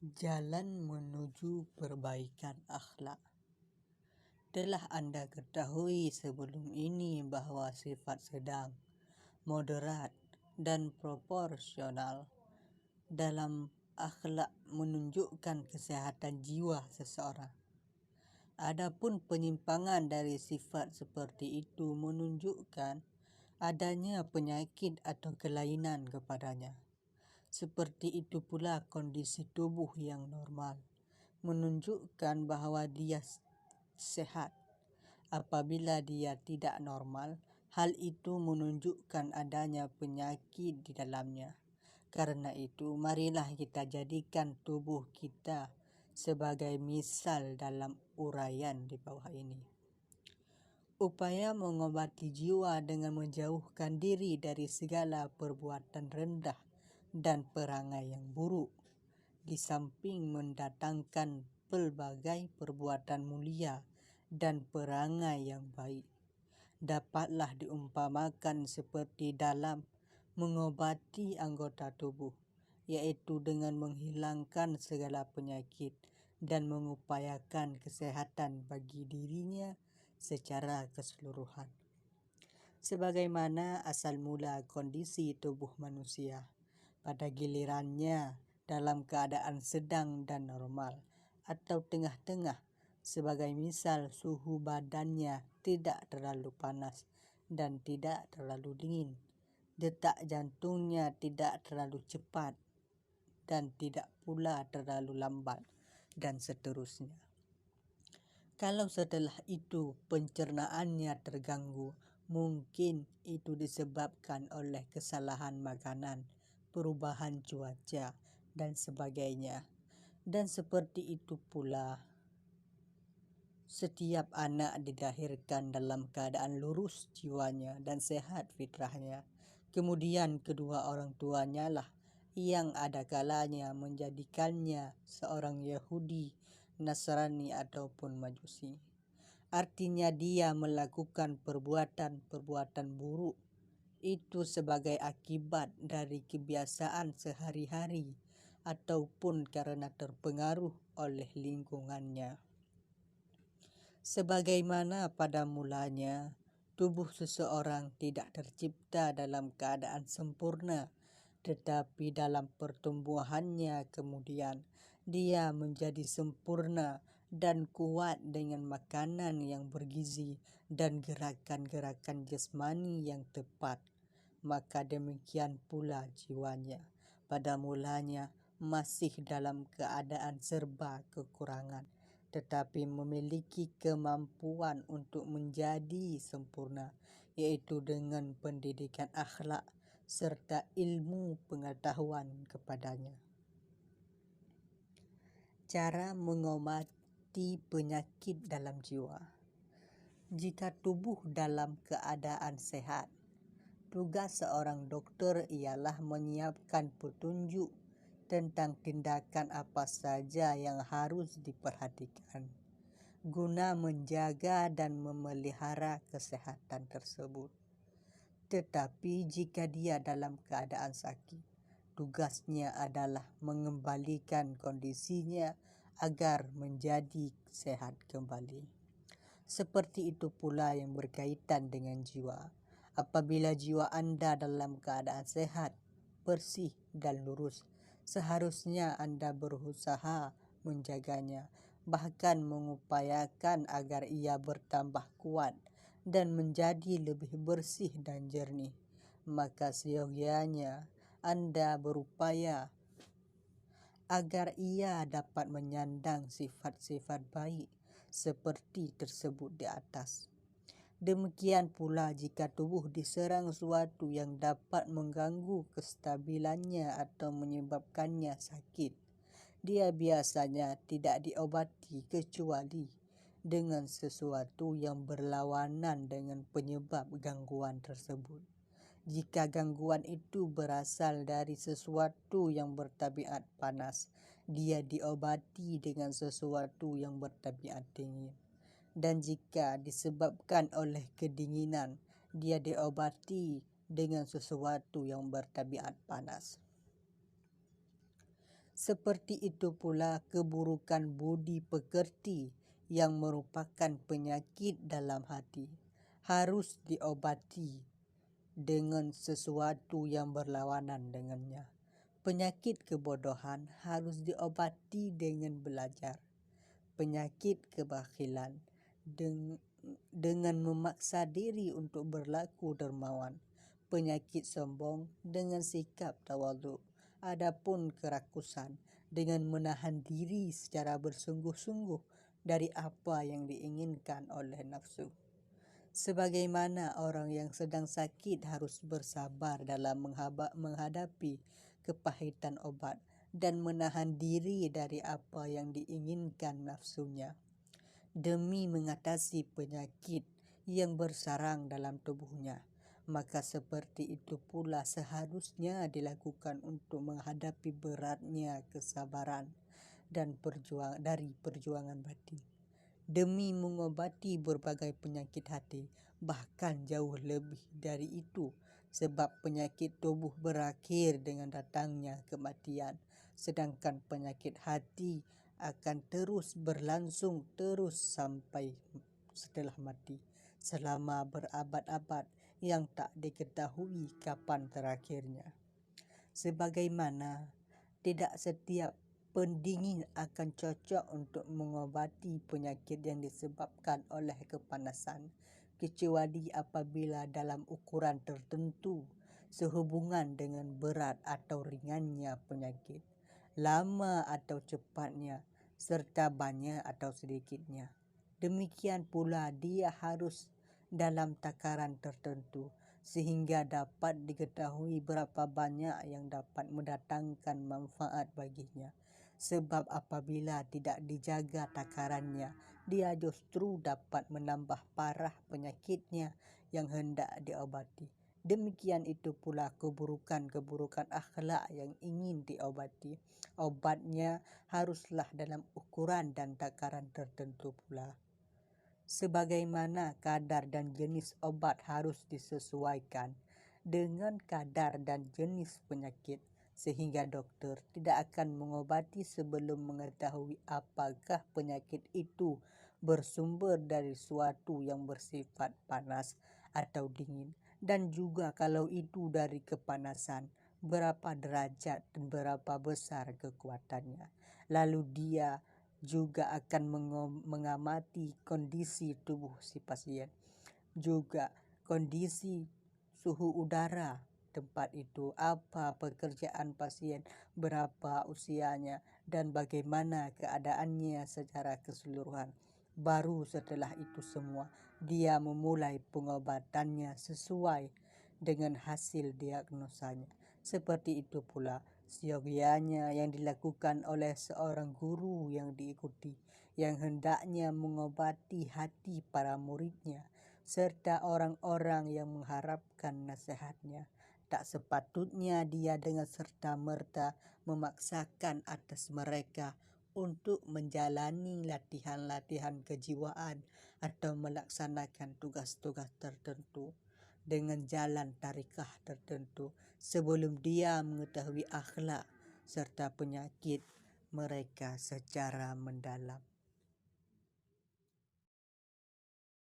Jalan menuju perbaikan akhlak. Telah Anda ketahui sebelum ini bahwa sifat sedang, moderat, dan proporsional dalam akhlak menunjukkan kesehatan jiwa seseorang. Adapun penyimpangan dari sifat seperti itu menunjukkan adanya penyakit atau kelainan kepadanya. Seperti itu pula kondisi tubuh yang normal menunjukkan bahwa dia sehat. Apabila dia tidak normal, hal itu menunjukkan adanya penyakit di dalamnya. Karena itu, marilah kita jadikan tubuh kita sebagai misal dalam uraian di bawah ini. Upaya mengobati jiwa dengan menjauhkan diri dari segala perbuatan rendah dan perangai yang buruk, di samping mendatangkan pelbagai perbuatan mulia dan perangai yang baik, dapatlah diumpamakan seperti dalam mengobati anggota tubuh, yaitu dengan menghilangkan segala penyakit dan mengupayakan kesehatan bagi dirinya secara keseluruhan. Sebagaimana asal mula kondisi tubuh manusia, pada gilirannya dalam keadaan sedang dan normal atau tengah-tengah, sebagai misal suhu badannya tidak terlalu panas dan tidak terlalu dingin, detak jantungnya tidak terlalu cepat dan tidak pula terlalu lambat, dan seterusnya. Kalau setelah itu pencernaannya terganggu, mungkin itu disebabkan oleh kesalahan makanan, perubahan cuaca, dan sebagainya. Dan seperti itu pula, setiap anak dilahirkan dalam keadaan lurus jiwanya dan sehat fitrahnya. Kemudian kedua orang tuanya lah yang ada kalanya menjadikannya seorang Yahudi, Nasrani ataupun Majusi. Artinya dia melakukan perbuatan-perbuatan buruk itu sebagai akibat dari kebiasaan sehari-hari ataupun karena terpengaruh oleh lingkungannya. Sebagaimana pada mulanya tubuh seseorang tidak tercipta dalam keadaan sempurna, tetapi dalam pertumbuhannya kemudian dia menjadi sempurna dan kuat dengan makanan yang bergizi dan gerakan-gerakan jasmani yang tepat. Maka demikian pula jiwanya pada mulanya masih dalam keadaan serba kekurangan, tetapi memiliki kemampuan untuk menjadi sempurna, yaitu dengan pendidikan akhlak serta ilmu pengetahuan kepadanya. Cara mengobati penyakit dalam jiwa. Jika tubuh dalam keadaan sehat, tugas seorang dokter ialah menyiapkan petunjuk tentang tindakan apa saja yang harus diperhatikan guna menjaga dan memelihara kesehatan tersebut. Tetapi jika dia dalam keadaan sakit, tugasnya adalah mengembalikan kondisinya agar menjadi sehat kembali. Seperti itu pula yang berkaitan dengan jiwa. Apabila jiwa Anda dalam keadaan sehat, bersih dan lurus, seharusnya Anda berusaha menjaganya, bahkan mengupayakan agar ia bertambah kuat dan menjadi lebih bersih dan jernih. Maka seyogyanya Anda berupaya agar ia dapat menyandang sifat-sifat baik seperti tersebut di atas. Demikian pula jika tubuh diserang suatu yang dapat mengganggu kestabilannya atau menyebabkannya sakit, dia biasanya tidak diobati kecuali dengan sesuatu yang berlawanan dengan penyebab gangguan tersebut. Jika gangguan itu berasal dari sesuatu yang bertabiat panas, dia diobati dengan sesuatu yang bertabiat dingin. Dan jika disebabkan oleh kedinginan, dia diobati dengan sesuatu yang bertabiat panas. Seperti itu pula keburukan budi pekerti yang merupakan penyakit dalam hati harus diobati dengan sesuatu yang berlawanan dengannya. Penyakit kebodohan harus diobati dengan belajar. Penyakit kebakhilan dengan memaksa diri untuk berlaku dermawan. Penyakit sombong dengan sikap tawadhu. Adapun kerakusan dengan menahan diri secara bersungguh-sungguh dari apa yang diinginkan oleh nafsu. Sebagaimana orang yang sedang sakit harus bersabar dalam menghadapi kepahitan obat dan menahan diri dari apa yang diinginkan nafsunya demi mengatasi penyakit yang bersarang dalam tubuhnya, maka seperti itu pula seharusnya dilakukan untuk menghadapi beratnya kesabaran dan perjuangan batin demi mengobati berbagai penyakit hati, bahkan jauh lebih dari itu, sebab penyakit tubuh berakhir dengan datangnya kematian, sedangkan penyakit hati akan terus berlangsung terus sampai setelah mati, selama berabad-abad yang tak diketahui kapan terakhirnya. Sebagaimana tidak setiap pendingin akan cocok untuk mengobati penyakit yang disebabkan oleh kepanasan, kecuali apabila dalam ukuran tertentu sehubungan dengan berat atau ringannya penyakit, lama atau cepatnya, serta banyak atau sedikitnya. Demikian pula dia harus dalam takaran tertentu, sehingga dapat diketahui berapa banyak yang dapat mendatangkan manfaat baginya. Sebab apabila tidak dijaga takarannya, dia justru dapat menambah parah penyakitnya yang hendak diobati. Demikian itu pula keburukan-keburukan akhlak yang ingin diobati. Obatnya haruslah dalam ukuran dan takaran tertentu pula. Sebagaimana kadar dan jenis obat harus disesuaikan dengan kadar dan jenis penyakit, sehingga dokter tidak akan mengobati sebelum mengetahui apakah penyakit itu bersumber dari suatu yang bersifat panas atau dingin, dan juga kalau itu dari kepanasan, berapa derajat dan berapa besar kekuatannya. Lalu dia juga akan mengamati kondisi tubuh si pasien, juga kondisi suhu udara tempat itu, apa pekerjaan pasien, berapa usianya, dan bagaimana keadaannya secara keseluruhan. Baru setelah itu semua, dia memulai pengobatannya sesuai dengan hasil diagnosanya. Seperti itu pula siogianya yang dilakukan oleh seorang guru yang diikuti, yang hendaknya mengobati hati para muridnya serta orang-orang yang mengharapkan nasihatnya. Tak sepatutnya dia dengan serta-merta memaksakan atas mereka untuk menjalani latihan-latihan kejiwaan atau melaksanakan tugas-tugas tertentu dengan jalan tarikah tertentu sebelum dia mengetahui akhlak serta penyakit mereka secara mendalam.